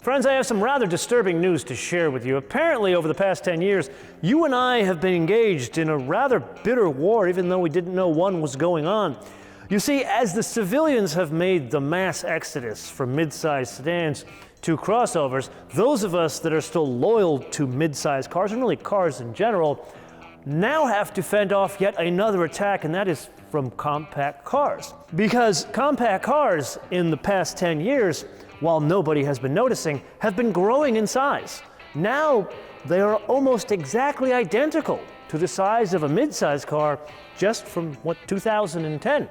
Friends, I have some rather disturbing news to share with you. Apparently, over the past 10 years, you and I have been engaged in a rather bitter war, even though we didn't know one was going on. You see, as the civilians have made the mass exodus from mid-sized sedans to crossovers, those of us that are still loyal to mid-sized cars, and really cars in general, now have to fend off yet another attack, and that is from compact cars. Because compact cars in the past 10 years, while nobody has been noticing, have been growing in size. Now they are almost exactly identical to the size of a mid-size car just from 2010.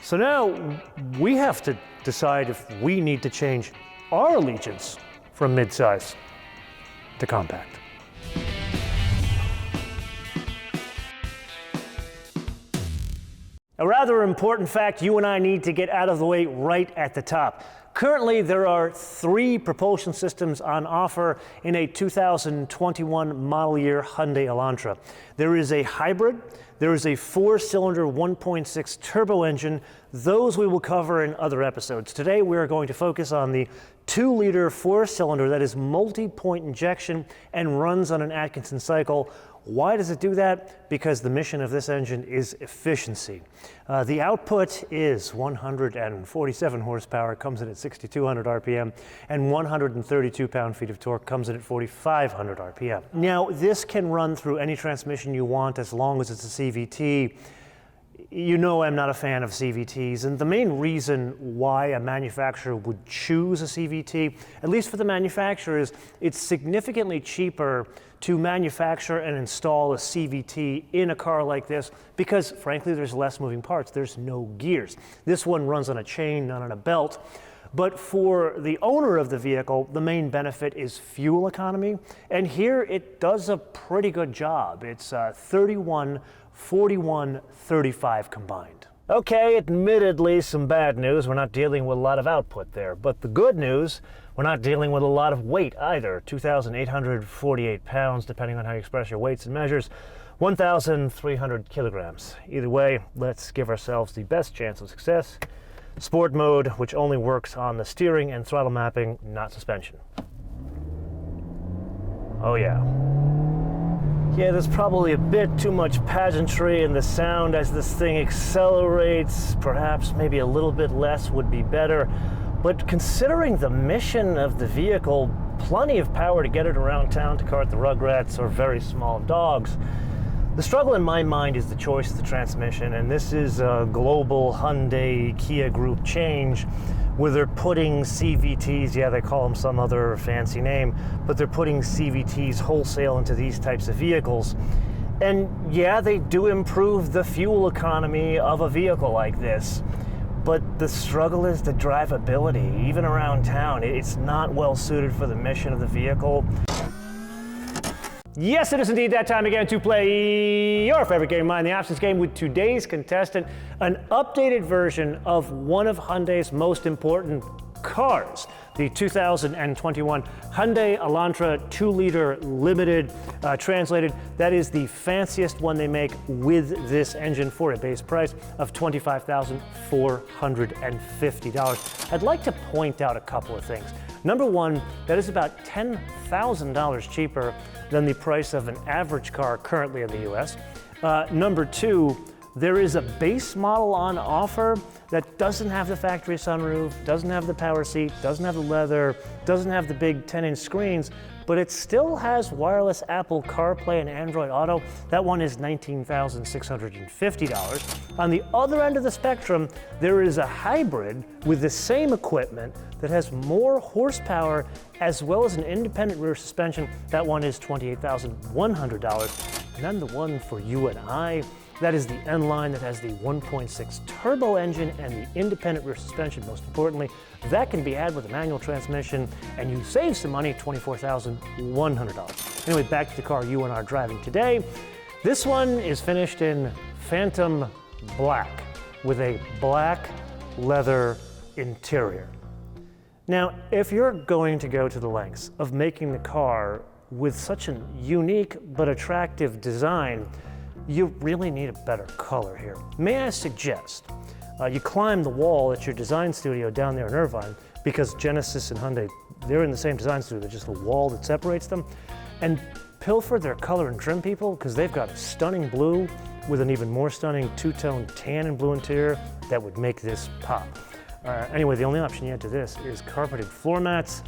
So now we have to decide if we need to change our allegiance from mid-size to compact. A rather important fact you and I need to get out of the way right at the top. Currently, there are 3 propulsion systems on offer in a 2021 model year Hyundai Elantra. There is a hybrid, there is a 4-cylinder 1.6 turbo engine. Those we will cover in other episodes. Today we are going to focus on the 2-liter 4-cylinder that is multi-point injection and runs on an Atkinson cycle. Why does it do that? Because the mission of this engine is efficiency. The output is 147 horsepower, comes in at 6,200 RPM, and 132 pound-feet of torque, comes in at 4,500 RPM. Now, this can run through any transmission you want as long as it's a CVT. You know I'm not a fan of CVTs, and the main reason why a manufacturer would choose a CVT, at least for the manufacturer, is it's significantly cheaper to manufacture and install a CVT in a car like this because, frankly, there's less moving parts. There's no gears. This one runs on a chain, not on a belt. But for the owner of the vehicle, the main benefit is fuel economy, and here it does a pretty good job. It's 31, 41, 35 combined. Okay, admittedly some bad news. We're not dealing with a lot of output there, but the good news, we're not dealing with a lot of weight either. 2,848 pounds, depending on how you express your weights and measures, 1,300 kilograms. Either way, let's give ourselves the best chance of success. Sport mode, which only works on the steering and throttle mapping, not suspension. Oh yeah. Yeah, there's probably a bit too much pageantry in the sound as this thing accelerates. Perhaps maybe a little bit less would be better. But considering the mission of the vehicle, plenty of power to get it around town to cart the rugrats or very small dogs. The struggle in my mind is the choice of the transmission, and this is a global Hyundai Kia Group change where they're putting CVTs, yeah, they call them some other fancy name, but they're putting CVTs wholesale into these types of vehicles. And yeah, they do improve the fuel economy of a vehicle like this, but the struggle is the drivability. Even around town, it's not well suited for the mission of the vehicle. Yes, it is indeed that time again to play your favorite game, Mind the Options game, with today's contestant, an updated version of one of Hyundai's most important cars, the 2021 Hyundai Elantra 2-liter limited. Translated, that is the fanciest one they make with this engine for a base price of $25,450. I'd like to point out a couple of things. Number one, that is about $10,000 cheaper than the price of an average car currently in the US. Number two, there is a base model on offer that doesn't have the factory sunroof, doesn't have the power seat, doesn't have the leather, doesn't have the big 10-inch screens, but it still has wireless Apple CarPlay and Android Auto. That one is $19,650. On the other end of the spectrum, there is a hybrid with the same equipment that has more horsepower as well as an independent rear suspension. That one is $28,100. And then the one for you and I, that is the N-Line that has the 1.6 turbo engine and the independent rear suspension, most importantly. That can be had with a manual transmission, and you save some money, $24,100. Anyway, back to the car you and I are driving today. This one is finished in Phantom Black with a black leather interior. Now, if you're going to go to the lengths of making the car with such a unique but attractive design, you really need a better color here. May I suggest you climb the wall at your design studio down there in Irvine, because Genesis and Hyundai they're in the same design studio, they're just the wall that separates them. And pilfer their color and trim people, because they've got a stunning blue with an even more stunning two-tone tan and blue interior that would make this pop. Anyway, the only option you add to this is carpeted floor mats.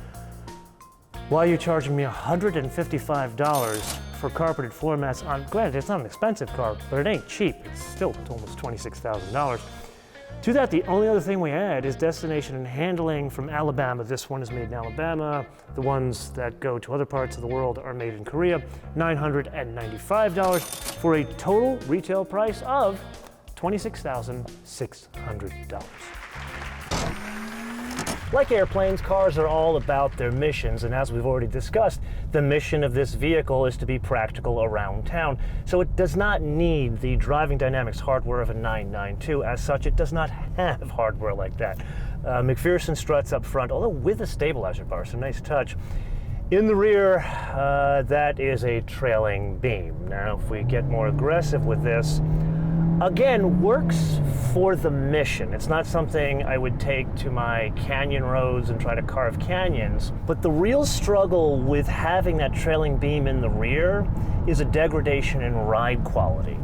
Why are you charging me $155 for carpeted floor mats on, granted, it's not an expensive car, but it ain't cheap. It's still almost $26,000. To that, the only other thing we add is destination and handling from Alabama. This one is made in Alabama. The ones that go to other parts of the world are made in Korea. $995 for a total retail price of $26,600. Like airplanes, cars are all about their missions, and as we've already discussed, the mission of this vehicle is to be practical around town. So it does not need the driving dynamics hardware of a 992. As such, it does not have hardware like that. McPherson struts up front, although with a stabilizer bar, so nice touch. In the rear, that is a trailing beam. Now, if we get more aggressive with this, again, works for the mission. It's not something I would take to my canyon roads and try to carve canyons, but the real struggle with having that trailing beam in the rear is a degradation in ride quality.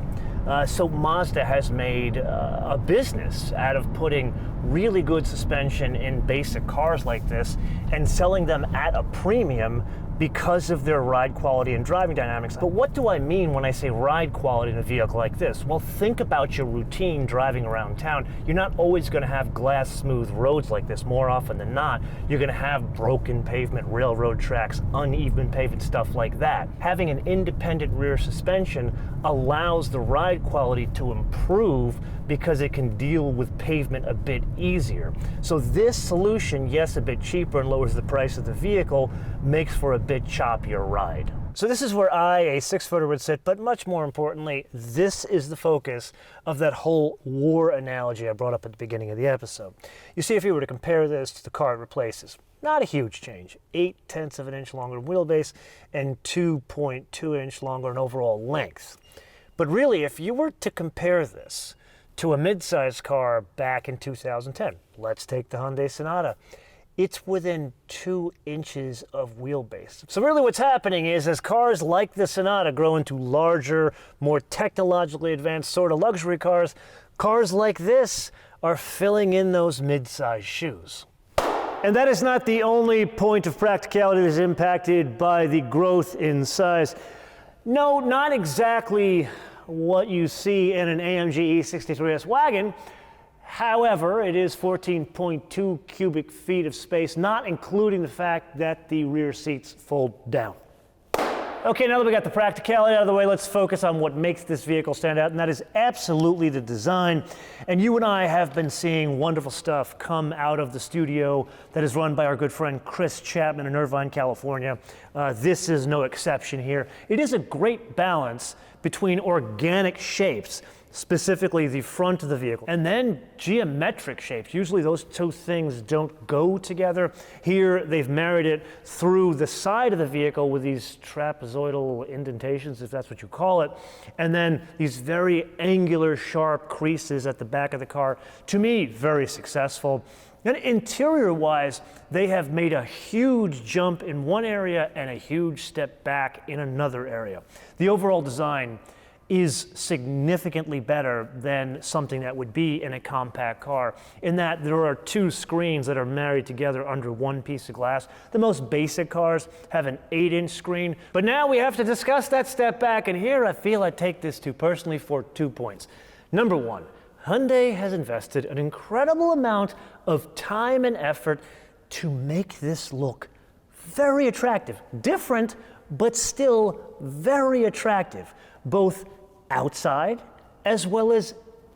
So Mazda has made a business out of putting really good suspension in basic cars like this and selling them at a premium because of their ride quality and driving dynamics. But what do I mean when I say ride quality in a vehicle like this? Well, think about your routine driving around town. You're not always going to have glass smooth roads like this. More often than not, you're going to have broken pavement, railroad tracks, uneven pavement, stuff like that. Having an independent rear suspension allows the ride quality to improve because it can deal with pavement a bit easier. So this solution, yes, a bit cheaper and lowers the price of the vehicle, makes for a bit choppier ride. So this is where I, a six-footer, would sit, but much more importantly, this is the focus of that whole war analogy I brought up at the beginning of the episode. You see, if you were to compare this to the car it replaces, not a huge change. 0.8 of an inch longer wheelbase and 2.2 inch longer in overall length. But really, if you were to compare this to a mid-sized car back in 2010, let's take the Hyundai Sonata, it's within 2 inches of wheelbase. So really what's happening is as cars like the Sonata grow into larger, more technologically advanced sort of luxury cars, cars like this are filling in those mid-sized shoes. And that is not the only point of practicality that is impacted by the growth in size. No, not exactly what you see in an AMG E63S wagon. However, it is 14.2 cubic feet of space, not including the fact that the rear seats fold down. Okay, now that we got the practicality out of the way, let's focus on what makes this vehicle stand out, and that is absolutely the design. And you and I have been seeing wonderful stuff come out of the studio that is run by our good friend Chris Chapman in Irvine, California. This is no exception here. It is a great balance between organic shapes, specifically the front of the vehicle, and then geometric shapes. Usually those two things don't go together. Here they've married it through the side of the vehicle with these trapezoidal indentations, if that's what you call it, and then these very angular, sharp creases at the back of the car. To me, very successful. And interior-wise, they have made a huge jump in one area and a huge step back in another area. The overall design is significantly better than something that would be in a compact car, in that there are two screens that are married together under one piece of glass. The most basic cars have an 8-inch screen, but now we have to discuss that step back, and here I feel I take this too personally for 2 points. Number one, Hyundai has invested an incredible amount of time and effort to make this look very attractive. Different, but still very attractive, both outside as well as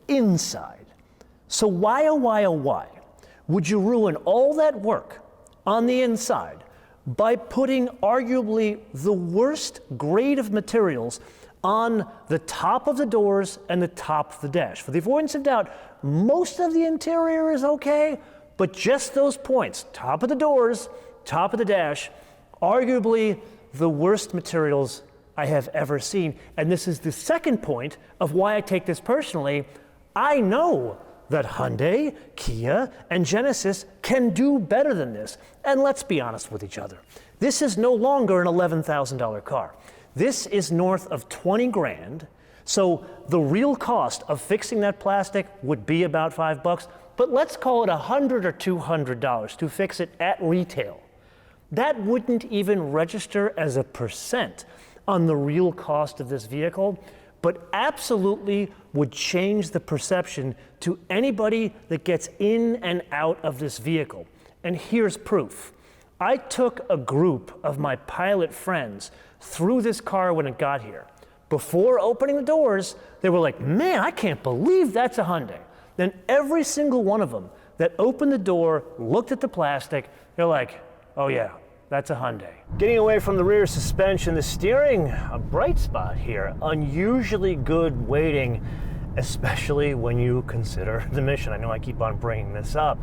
inside. So why, oh why, oh why would you ruin all that work on the inside by putting arguably the worst grade of materials on the top of the doors and the top of the dash? For the avoidance of doubt, most of the interior is okay, but just those points, top of the doors, top of the dash, arguably the worst materials I have ever seen. And this is the second point of why I take this personally. I know that Hyundai, Kia, and Genesis can do better than this. And let's be honest with each other. This is no longer an $11,000 car. This is north of 20 grand. So the real cost of fixing that plastic would be about $5, but let's call it $100 or $200 to fix it at retail. That wouldn't even register as a percent on the real cost of this vehicle, but absolutely would change the perception to anybody that gets in and out of this vehicle. And here's proof. I took a group of my pilot friends through this car when it got here. Before opening the doors, they were like, man, I can't believe that's a Hyundai. Then every single one of them that opened the door, looked at the plastic, they're like, oh yeah, that's a Hyundai. Getting away from the rear suspension, the steering, a bright spot here. Unusually good weighting, especially when you consider the mission. I know I keep on bringing this up.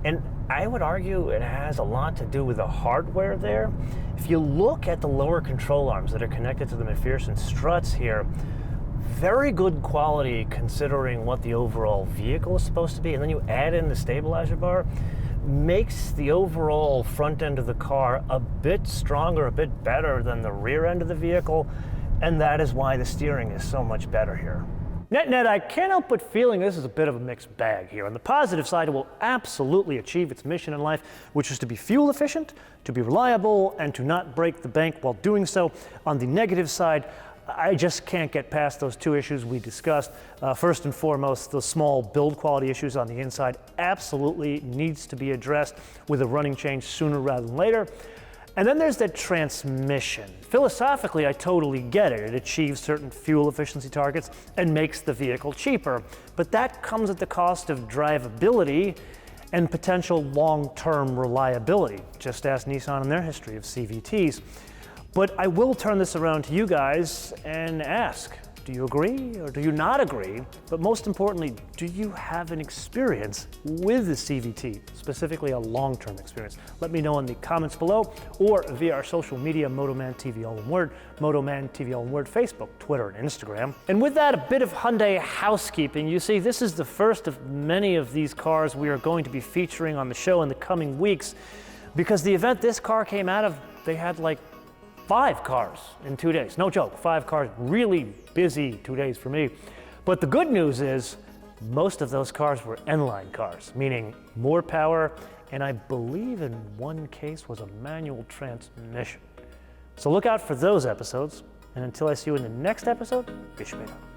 And I would argue it has a lot to do with the hardware there. If you look at the lower control arms that are connected to the McPherson struts here, very good quality considering what the overall vehicle is supposed to be. And then you add in the stabilizer bar, makes the overall front end of the car a bit stronger, a bit better than the rear end of the vehicle. And that is why the steering is so much better here. Net, I can't help but feeling this is a bit of a mixed bag here. On the positive side, it will absolutely achieve its mission in life, which is to be fuel efficient, to be reliable, and to not break the bank while doing so. On the negative side, I just can't get past those two issues we discussed. First and foremost, the small build quality issues on the inside absolutely needs to be addressed with a running change sooner rather than later. And then there's that transmission. Philosophically, I totally get it. It achieves certain fuel efficiency targets and makes the vehicle cheaper. But that comes at the cost of drivability and potential long-term reliability. Just ask Nissan and their history of CVTs. But I will turn this around to you guys and ask, do you agree or do you not agree? But most importantly, do you have an experience with the CVT, specifically a long-term experience? Let me know in the comments below or via our social media, MotoManTV all one word, MotoManTV all one word, Facebook, Twitter, and Instagram. And with that, a bit of Hyundai housekeeping. You see, this is the first of many of these cars we are going to be featuring on the show in the coming weeks, because the event this car came out of, they had like 5 cars in 2 days. No joke, 5 cars, really busy 2 days for me. But the good news is most of those cars were N-line cars, meaning more power, and I believe in one case was a manual transmission. So look out for those episodes, and until I see you in the next episode, bis später.